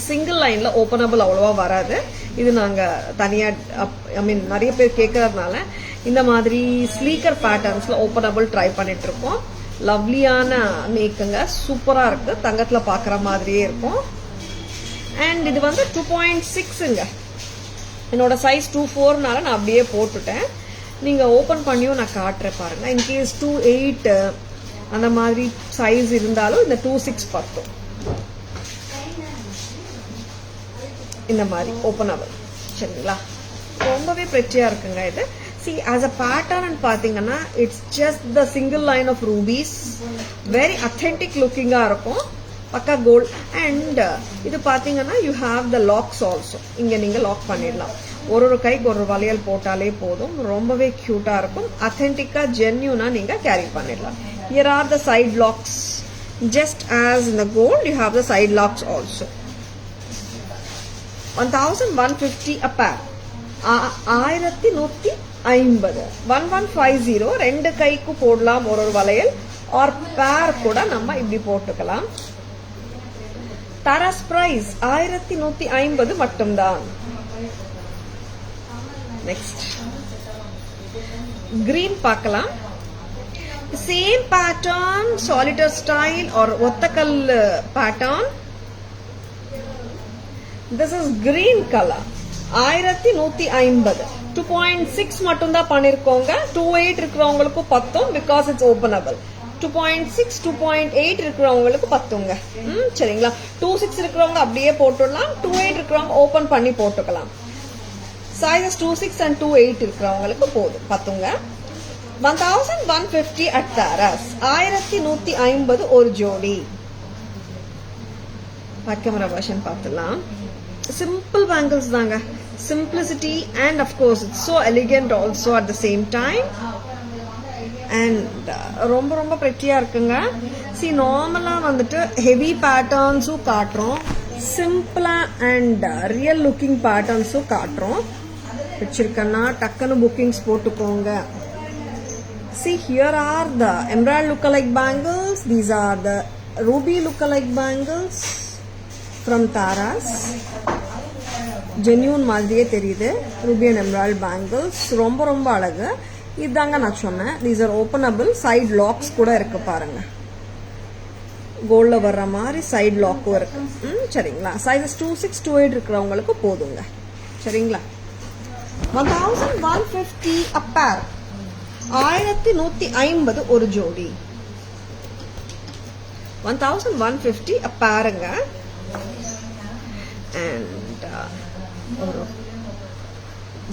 சிங்கிள் லைனில் ஓப்பனபிள் அவ்வளோவா வராது. இது நாங்கள் தனியாக ஐ மீன் நிறைய பேர் கேட்கறதுனால இந்த மாதிரி ஸ்லீக்கர் பேட்டர்ன்ஸ்ல ஓப்பனபிள் ட்ரை பண்ணிட்டு இருக்கோம். லவ்லியான மேக்குங்க, சூப்பரா இருக்கு. தங்கத்துல பாக்குற மாதிரியே இருக்கும். அண்ட் இது வந்து 2.6ங்க. என்னோட சைஸ் 2.4னால நான் அப்படியே போட்டுட்டேன். நீங்க ஓபன் பண்ணியும் நான் காட்டுறேன் பாருங்க. இன்கேஸ் 2.8 அந்த மாதிரி சைஸ் இருந்தாலும் இந்த 2.6 பத்தும். இந்த மாதிரி ஓப்பனபிள். சரிங்களா? ரொம்பவே பிரெட்டியா இருக்குங்க இது. See, as a pattern and பாத்தீங்கன்னா it's just the single line of rubies. Very authentic looking இருக்கும். பக்கா கோல்ட். அண்ட் இது பாத்தீங்கன்னா you have the locks also. இங்க நீங்க லாக் பண்ணிடலாம். ஒரு கைக்கு ஒரு வளையல் போட்டாலே போதும். ரொம்பவே கியூட்டா இருக்கும். அத்தென்டிக்கா ஜென்யூனா நீங்க கேரி பண்ணிடலாம். Here are the side locks. Just as in the gold, you have the side locks also. 1150 a pair. 1150. 1150. ரெண்டு கைக்கு போடலாம் ஒரு வளையல். ஆர் பேர் கூட நம்ம இப்படி போட்டுக்கலாம். தரஸ் பிரைஸ் 1150 மட்டும்தான். நெக்ஸ்ட் கிரீன் பார்க்கலாம். Same pattern, solitaire style or ஒத்தக்கல் pattern. This is green colour. 1150. 2.6 மட்டும் தான் பண்ணிருக்கோங்க. 2.8 இருக்கிறவங்களுக்கு பத்தும். Because it's openable. 2.6 2.8 இருக்கிறவங்களுக்கு பத்துங்க. சரிங்களா? 2.6 இருக்கிறவங்க அப்படியே போட்டுடலாம். 2.8 இருக்கிறவங்க ஓபன் பண்ணி போட்டுக்கலாம். சைஸஸ் 2.6 and 2.8 இருக்கிறவங்களுக்கு போதும் பத்துங்க. 1150 at Taras. 1150 ஒரு ஜோடி. பேக் கேமரா வெர்ஷன் பார்த்துலாம். சிம்பிள் பேங்கிள்ஸ் தாங்க. Simplicity and of course it's so elegant also at the same time. And ரொம்ப ரொம்ப pretty-ஆ இருக்குங்க. See, நார்மலா வந்துட்டு ஹெவி பேட்டர்ன்ஸும் காட்டுறோம், சிம்பிளா அண்ட் ரியல் லுக்கிங் பேட்டர்ன்ஸும் காட்டுறோம். வச்சிருக்கேன்னா டக்குன்னு புக்கிங்ஸ் போட்டுக்கோங்க. See, here are the emerald lookalike bangles. These are the ruby lookalike bangles from Taras. Genuine மாதிரியே தெரியுது. Ruby and emerald bangles. ரொம்ப ரொம்ப அழகு. இதாங்க நான் சொன்னேன். These are openable. Side locks கூட இருக்கு பாருங்க. கோல்ட்ல வர்ற மாதிரி சைடு லாக்கும் இருக்கு. சரிங்களா? சைஸஸ் 26, 28 இருக்கிறவங்களுக்கு போதுங்க. சரிங்களா? 1150 a pair. 1150 ஒரு ஜோடி. 1150 a pairங்க. அண்ட் ஒரு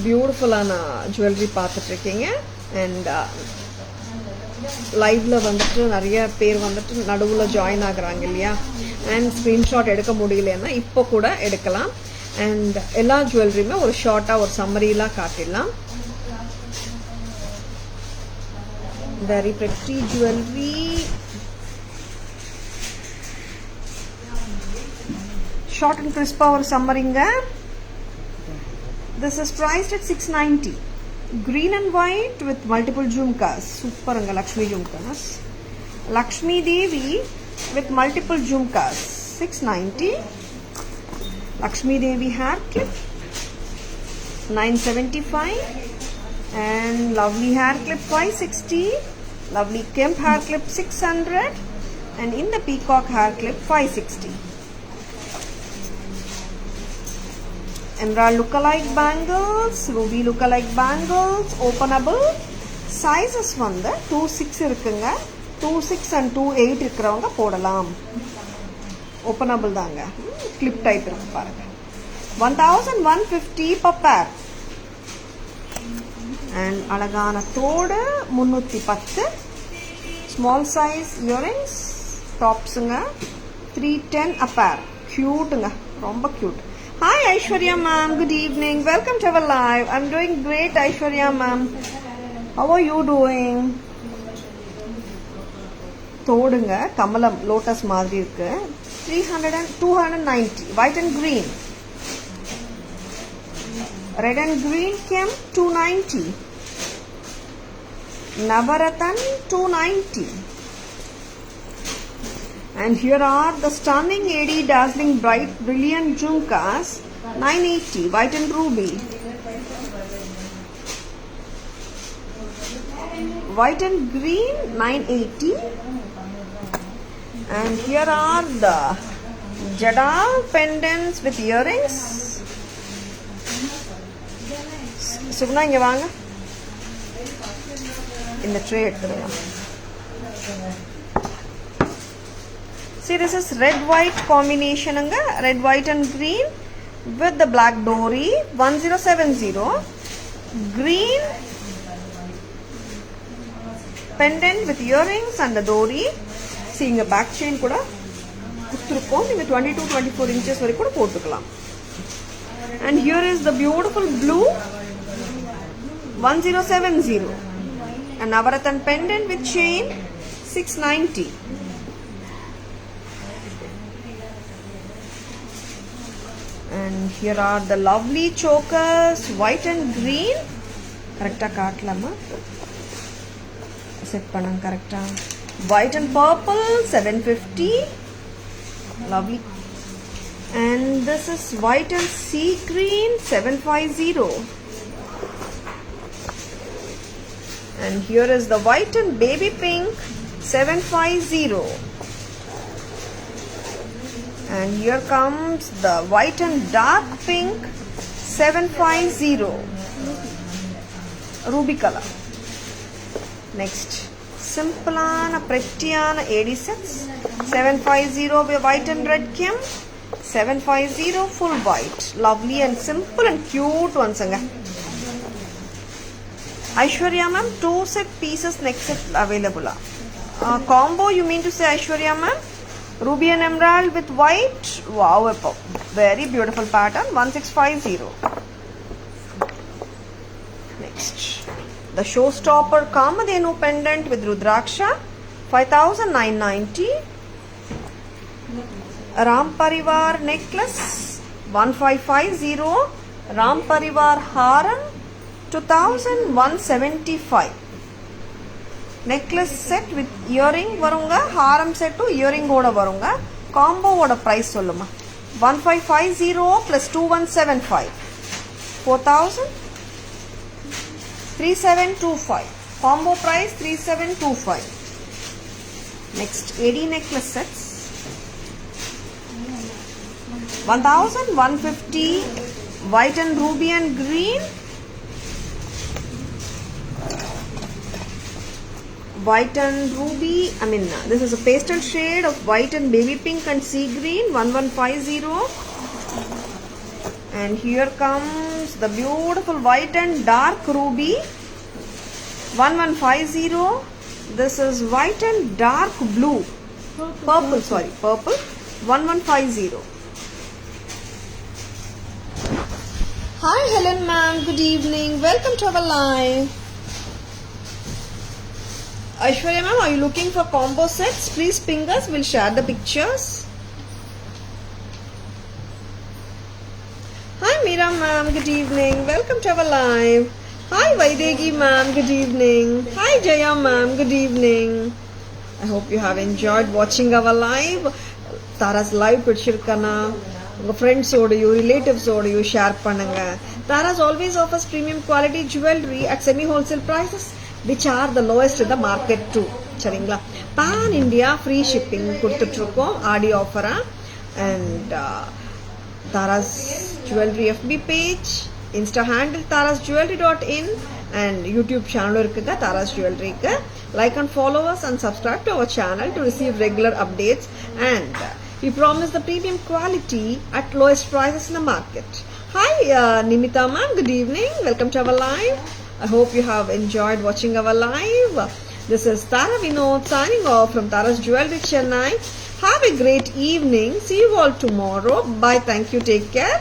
பியூட்டிஃபுல்லான ஜுவல்லரி பார்த்துட்டு இருக்கீங்க. அண்ட் லைவ்ல வந்துட்டு நிறைய பேர் வந்துட்டு நடுவில் ஜாயின் ஆகுறாங்க இல்லையா? அண்ட் ஸ்க்ரீன்ஷாட் எடுக்க முடியலன்னா இப்போ கூட எடுக்கலாம். அண்ட் எல்லா ஜுவல்லரியுமே ஒரு ஷார்ட்டாக ஒரு சம்மரிலாம் காட்டிடலாம். Very pretty jewellery. Short and கிறிஸ்பாக ஒரு சம்மரிங்க. This is priced at 690. Green and white with multiple jhumkas. Superanga Lakshmi jhumkas. Lakshmi Devi with multiple jhumkas. 690. Lakshmi Devi hair clip 975. And lovely hair clip 560. Lovely Kemp hair clip 600. And in the peacock hair clip 560. Emerald lookalike bangles, ruby lookalike bangles, openable. Sizes வந்து 26 இருக்குங்க. 26 and 28 இருக்கிறவங்க போடலாம். Openable தாங்க. Clip type இருக்கு பாருங்க. 1150 per pair. And அழகான தோடு 310. Small size earrings, topsங்க 310 a pair. Cuteங்க, ரொம்ப cute. Hi Aishwarya ma'am, good evening. Welcome to our live. I'm doing great Aishwarya ma'am. How are you doing? தோடுங்க கமலம் லோட்டஸ் மாதிரி இருக்கு. 290. White and green. Red and green Kemp 290. Navaratan 290. And here are the stunning AD dazzling bright brilliant jhumkas 980. White and ruby. White and green 980. And here are the jadal pendants with earrings. Sugna inga vaanga. In the tray eduthuruva. See, this is red white combination anga. Red white and green with the black dori 1070. Green pendant with earrings and the dori. See inga back chain kuda kuduthirukkom. Inga 22-24 inches vare kuda potukalam. And here is the beautiful blue 1070. And Navarathan pendant with chain 690. And here are the lovely chokers, white and green. Correcta kaatlama. Set panam correcta. White and purple 750. Lovely. And this is white and sea green 750. And here is the white and baby pink 750. And here comes the white and dark pink 750. Ruby color. Next, simple and pretty AD sets 750 with white and red Kemp. 750 full white. Lovely and simple and cute ones. Aishwarya ma'am, 2 set pieces next set available. Combo you mean to say Aishwarya ma'am? Ruby and emerald with white. Wow, very beautiful pattern. 1650. Next, the showstopper Kamadhenu pendant with Rudraksha 5990. Ram Parivar necklace 1550. Ram Parivar Haran 2175. Necklace set with earring வருங்க, ஹாரம் செட்டும் இயரிங்கோட வருங்க. காம்போவோட price சொல்லுமா? 1550 plus 2175, 4000, 3725. Combo price 3725. Next, AD necklace sets, 1150, white and ruby and green. White and ruby, this is a pastel shade of white and baby pink and sea green, 1150. And here comes the beautiful white and dark ruby, 1150. This is white and dark blue, purple, 1150. Hi Helen ma'am, good evening, welcome to our live. Aishwarya ma'am, are you looking for combo sets? Please ping us, we'll share the pictures. Hi Meera ma'am, good evening, welcome to our live. Hi Vaidegi ma'am, good evening. Hi Jaya ma'am, good evening. I hope you have enjoyed watching our live. Tara's live பிடிச்சிருக்கனா உங்க friends ஓடையோ relatives ஓடையோ share பண்ணுங்க. Tara's always offers premium quality jewelry at semi wholesale prices which are the lowest in the market too. சரிங்களா? pan India free shipping கொடுத்துட்டு இருக்கோம் ஆடி ஆஃபரா. and Tara's jewelry FB page, Insta handle tarasjewelry.in and YouTube channel இருக்குங்க Tara's Jewelry க்கு. Like and follow us and subscribe to our channel to receive regular updates, and we promise the premium quality at lowest prices in the market. Hi Nimita ma'am, good evening, welcome to our live. I hope you have enjoyed watching our live. This is Tara Vinod signing off from Tara's Jewelry Chennai. Have a great evening. See you all tomorrow. Bye. Thank you. Take care.